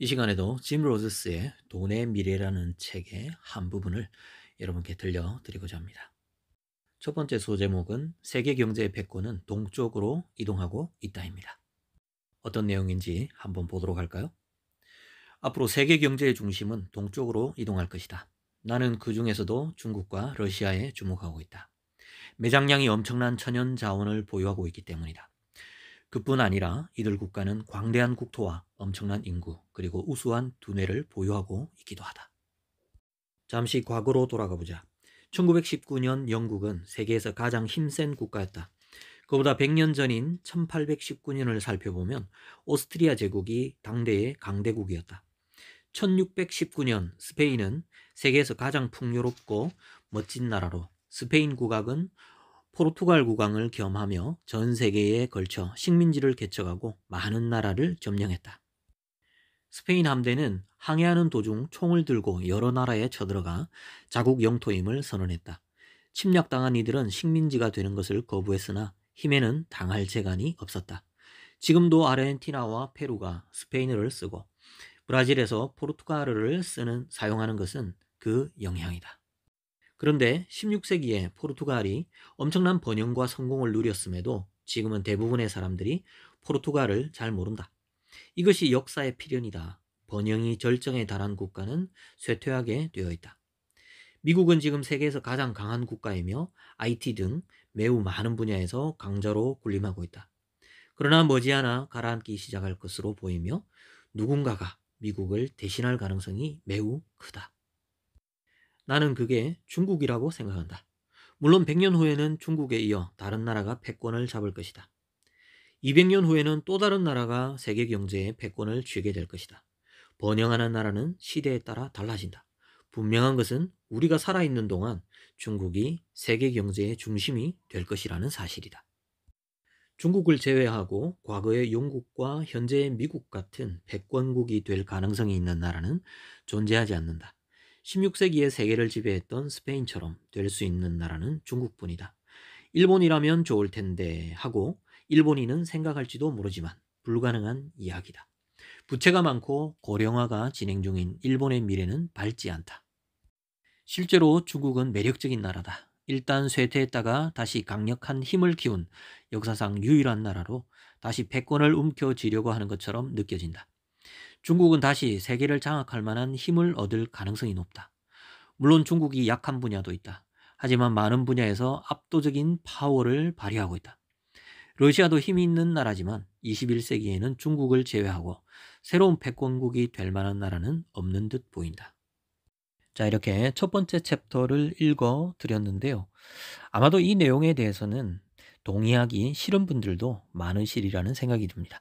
이 시간에도 짐 로저스의 돈의 미래라는 책의 한 부분을 여러분께 들려드리고자 합니다. 첫 번째 소제목은 세계 경제의 패권은 동쪽으로 이동하고 있다입니다. 어떤 내용인지 한번 보도록 할까요? 앞으로 세계 경제의 중심은 동쪽으로 이동할 것이다. 나는 그 중에서도 중국과 러시아에 주목하고 있다. 매장량이 엄청난 천연 자원을 보유하고 있기 때문이다. 그뿐 아니라 이들 국가는 광대한 국토와 엄청난 인구, 그리고 우수한 두뇌를 보유하고 있기도 하다. 잠시 과거로 돌아가 보자. 1919년 영국은 세계에서 가장 힘센 국가였다. 그보다 100년 전인 1819년을 살펴보면 오스트리아 제국이 당대의 강대국이었다. 1619년 스페인은 세계에서 가장 풍요롭고 멋진 나라로 스페인 국왕은 포르투갈 국왕을 겸하며 전 세계에 걸쳐 식민지를 개척하고 많은 나라를 점령했다. 스페인 함대는 항해하는 도중 총을 들고 여러 나라에 쳐들어가 자국 영토임을 선언했다. 침략당한 이들은 식민지가 되는 것을 거부했으나 힘에는 당할 재간이 없었다. 지금도 아르헨티나와 페루가 스페인어를 쓰고 브라질에서 포르투갈어를 사용하는 것은 그 영향이다. 그런데 16세기에 포르투갈이 엄청난 번영과 성공을 누렸음에도 지금은 대부분의 사람들이 포르투갈을 잘 모른다. 이것이 역사의 필연이다. 번영이 절정에 달한 국가는 쇠퇴하게 되어 있다. 미국은 지금 세계에서 가장 강한 국가이며 IT 등 매우 많은 분야에서 강자로 군림하고 있다. 그러나 머지않아 가라앉기 시작할 것으로 보이며 누군가가 미국을 대신할 가능성이 매우 크다. 나는 그게 중국이라고 생각한다. 물론 100년 후에는 중국에 이어 다른 나라가 패권을 잡을 것이다. 200년 후에는 또 다른 나라가 세계 경제의 패권을 쥐게 될 것이다. 번영하는 나라는 시대에 따라 달라진다. 분명한 것은 우리가 살아있는 동안 중국이 세계 경제의 중심이 될 것이라는 사실이다. 중국을 제외하고 과거의 영국과 현재의 미국 같은 패권국이 될 가능성이 있는 나라는 존재하지 않는다. 16세기에 세계를 지배했던 스페인처럼 될 수 있는 나라는 중국뿐이다. 일본이라면 좋을 텐데 하고 일본인은 생각할지도 모르지만 불가능한 이야기다. 부채가 많고 고령화가 진행 중인 일본의 미래는 밝지 않다. 실제로 중국은 매력적인 나라다. 일단 쇠퇴했다가 다시 강력한 힘을 키운 역사상 유일한 나라로 다시 패권을 움켜쥐려고 하는 것처럼 느껴진다. 중국은 다시 세계를 장악할 만한 힘을 얻을 가능성이 높다. 물론 중국이 약한 분야도 있다. 하지만 많은 분야에서 압도적인 파워를 발휘하고 있다. 러시아도 힘이 있는 나라지만 21세기에는 중국을 제외하고 새로운 패권국이 될 만한 나라는 없는 듯 보인다. 자, 이렇게 첫 번째 챕터를 읽어 드렸는데요. 아마도 이 내용에 대해서는 동의하기 싫은 분들도 많으시리라는 생각이 듭니다.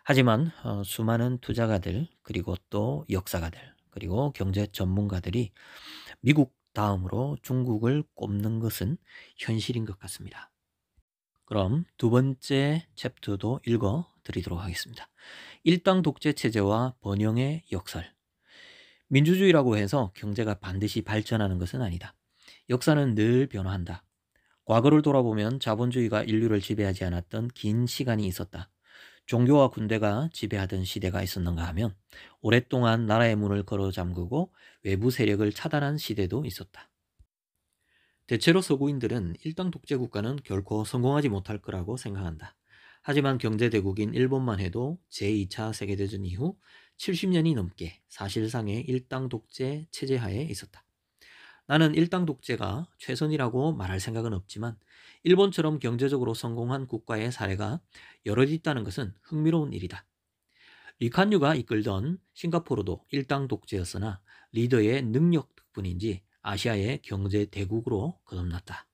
하지만 수많은 투자가들, 그리고 또 역사가들, 그리고 경제 전문가들이 미국 다음으로 중국을 꼽는 것은 현실인 것 같습니다. 그럼 두 번째 챕터도 읽어 드리도록 하겠습니다. 일당 독재 체제와 번영의 역설. 민주주의라고 해서 경제가 반드시 발전하는 것은 아니다. 역사는 늘 변화한다. 과거를 돌아보면 자본주의가 인류를 지배하지 않았던 긴 시간이 있었다. 종교와 군대가 지배하던 시대가 있었는가 하면 오랫동안 나라의 문을 걸어 잠그고 외부 세력을 차단한 시대도 있었다. 대체로 서구인들은 일당 독재 국가는 결코 성공하지 못할 거라고 생각한다. 하지만 경제대국인 일본만 해도 제2차 세계대전 이후 70년이 넘게 사실상의 일당 독재 체제 하에 있었다. 나는 일당 독재가 최선이라고 말할 생각은 없지만 일본처럼 경제적으로 성공한 국가의 사례가 여럿 있다는 것은 흥미로운 일이다. 리칸유가 이끌던 싱가포르도 일당 독재였으나 리더의 능력 덕분인지 아시아의 경제 대국으로 거듭났다.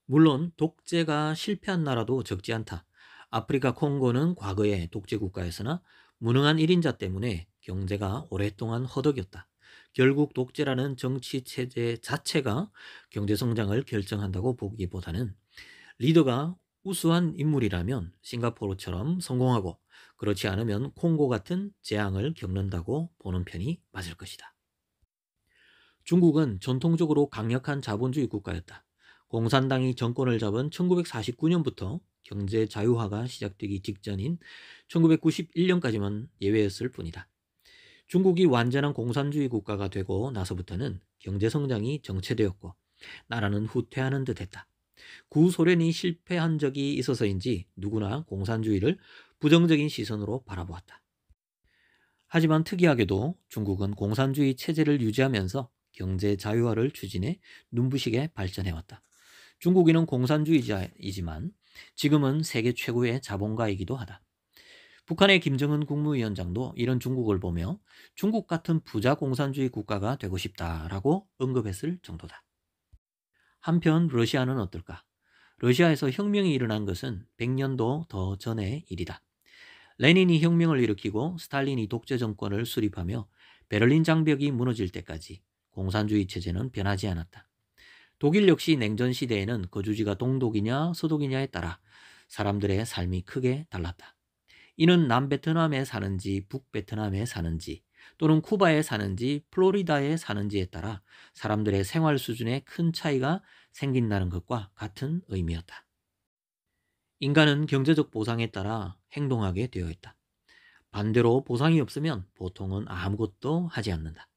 물론 독재가 실패한 나라도 적지 않다. 아프리카 콩고는 과거에 독재 국가였으나 무능한 1인자 때문에 경제가 오랫동안 허덕였다. 결국 독재라는 정치 체제 자체가 경제 성장을 결정한다고 보기보다는 리더가 우수한 인물이라면 싱가포르처럼 성공하고 그렇지 않으면 콩고 같은 재앙을 겪는다고 보는 편이 맞을 것이다. 중국은 전통적으로 강력한 자본주의 국가였다. 공산당이 정권을 잡은 1949년부터 경제 자유화가 시작되기 직전인 1991년까지만 예외였을 뿐이다. 중국이 완전한 공산주의 국가가 되고 나서부터는 경제 성장이 정체되었고 나라는 후퇴하는 듯했다. 구소련이 실패한 적이 있어서인지 누구나 공산주의를 부정적인 시선으로 바라보았다. 하지만 특이하게도 중국은 공산주의 체제를 유지하면서 경제 자유화를 추진해 눈부시게 발전해왔다. 중국인은 공산주의자이지만 지금은 세계 최고의 자본가이기도 하다. 북한의 김정은 국무위원장도 이런 중국을 보며 중국 같은 부자 공산주의 국가가 되고 싶다라고 언급했을 정도다. 한편 러시아는 어떨까? 러시아에서 혁명이 일어난 것은 100년도 더 전의 일이다. 레닌이 혁명을 일으키고 스탈린이 독재 정권을 수립하며 베를린 장벽이 무너질 때까지 공산주의 체제는 변하지 않았다. 독일 역시 냉전 시대에는 거주지가 동독이냐 서독이냐에 따라 사람들의 삶이 크게 달랐다. 이는 남베트남에 사는지 북베트남에 사는지 또는 쿠바에 사는지 플로리다에 사는지에 따라 사람들의 생활 수준에 큰 차이가 생긴다는 것과 같은 의미였다. 인간은 경제적 보상에 따라 행동하게 되어 있다. 반대로 보상이 없으면 보통은 아무것도 하지 않는다.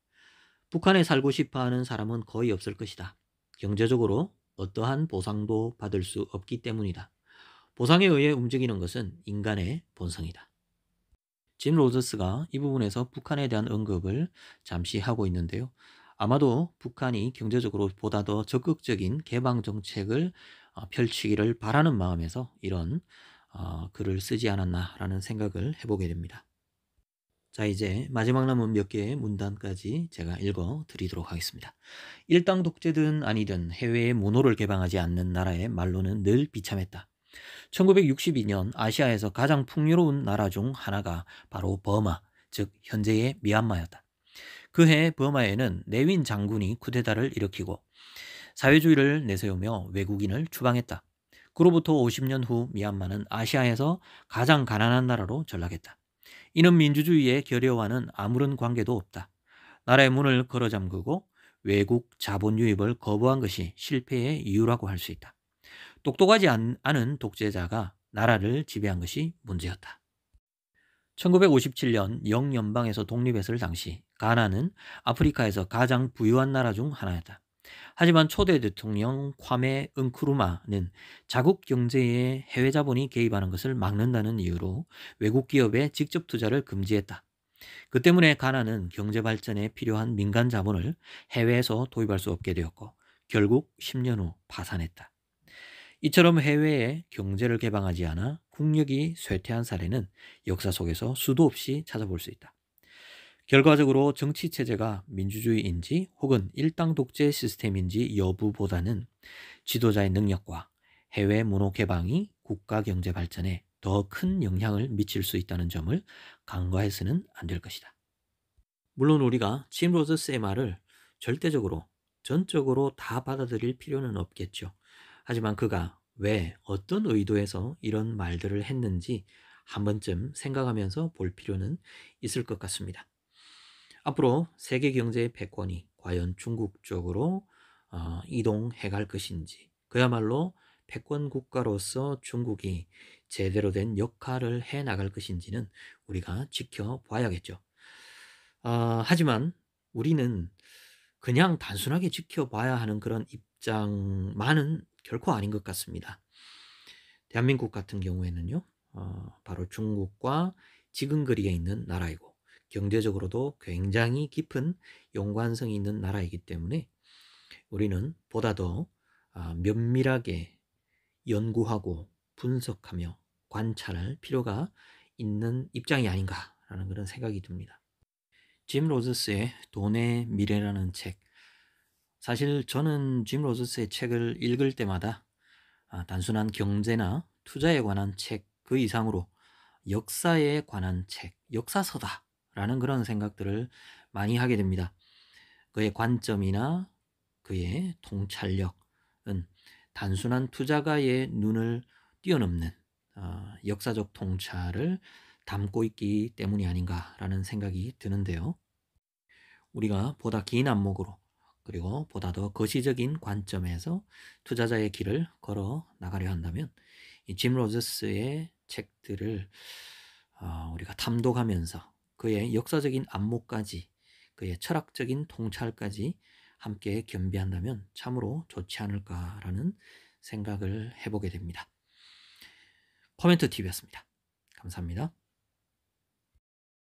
북한에 살고 싶어 하는 사람은 거의 없을 것이다. 경제적으로 어떠한 보상도 받을 수 없기 때문이다. 보상에 의해 움직이는 것은 인간의 본성이다. 짐 로저스가 이 부분에서 북한에 대한 언급을 잠시 하고 있는데요. 아마도 북한이 경제적으로 보다 더 적극적인 개방 정책을 펼치기를 바라는 마음에서 이런 글을 쓰지 않았나라는 생각을 해보게 됩니다. 자, 이제 마지막 남은 몇 개의 문단까지 제가 읽어 드리도록 하겠습니다. 일당 독재든 아니든 해외에 문호를 개방하지 않는 나라의 말로는 늘 비참했다. 1962년 아시아에서 가장 풍요로운 나라 중 하나가 바로 버마, 즉 현재의 미얀마였다. 그해 버마에는 내윈 장군이 쿠데타를 일으키고 사회주의를 내세우며 외국인을 추방했다. 그로부터 50년 후 미얀마는 아시아에서 가장 가난한 나라로 전락했다. 이는 민주주의의 결여와는 아무런 관계도 없다. 나라의 문을 걸어 잠그고 외국 자본 유입을 거부한 것이 실패의 이유라고 할 수 있다. 똑똑하지 않은 독재자가 나라를 지배한 것이 문제였다. 1957년 영연방에서 독립했을 당시 가나는 아프리카에서 가장 부유한 나라 중 하나였다. 하지만 초대 대통령 콰메 은크루마는 자국 경제에 해외 자본이 개입하는 것을 막는다는 이유로 외국 기업에 직접 투자를 금지했다. 그 때문에 가나는 경제 발전에 필요한 민간 자본을 해외에서 도입할 수 없게 되었고 결국 10년 후 파산했다. 이처럼 해외에 경제를 개방하지 않아 국력이 쇠퇴한 사례는 역사 속에서 수도 없이 찾아볼 수 있다. 결과적으로 정치 체제가 민주주의인지 혹은 일당 독재 시스템인지 여부보다는 지도자의 능력과 해외 문호 개방이 국가 경제 발전에 더 큰 영향을 미칠 수 있다는 점을 간과해서는 안 될 것이다. 물론 우리가 짐 로저스의 말을 절대적으로 전적으로 다 받아들일 필요는 없겠죠. 하지만 그가 왜 어떤 의도에서 이런 말들을 했는지 한 번쯤 생각하면서 볼 필요는 있을 것 같습니다. 앞으로 세계 경제의 패권이 과연 중국 쪽으로 이동해 갈 것인지, 그야말로 패권 국가로서 중국이 제대로 된 역할을 해 나갈 것인지는 우리가 지켜봐야겠죠. 하지만 우리는 그냥 단순하게 지켜봐야 하는 그런 입장만은 결코 아닌 것 같습니다. 대한민국 같은 경우에는요, 바로 중국과 지근거리에 있는 나라이고 경제적으로도 굉장히 깊은 연관성이 있는 나라이기 때문에 우리는 보다 더 면밀하게 연구하고 분석하며 관찰할 필요가 있는 입장이 아닌가라는 그런 생각이 듭니다. 짐 로저스의 돈의 미래라는 책, 사실 저는 짐 로저스의 책을 읽을 때마다 단순한 경제나 투자에 관한 책 그 이상으로 역사에 관한 책, 역사서다라는 그런 생각들을 많이 하게 됩니다. 그의 관점이나 그의 통찰력은 단순한 투자가의 눈을 뛰어넘는 역사적 통찰을 담고 있기 때문이 아닌가라는 생각이 드는데요. 우리가 보다 긴 안목으로 그리고 보다 더 거시적인 관점에서 투자자의 길을 걸어 나가려 한다면 이 짐 로저스의 책들을 우리가 탐독하면서 그의 역사적인 안목까지, 그의 철학적인 통찰까지 함께 겸비한다면 참으로 좋지 않을까라는 생각을 해보게 됩니다. 코멘트 TV였습니다. 감사합니다.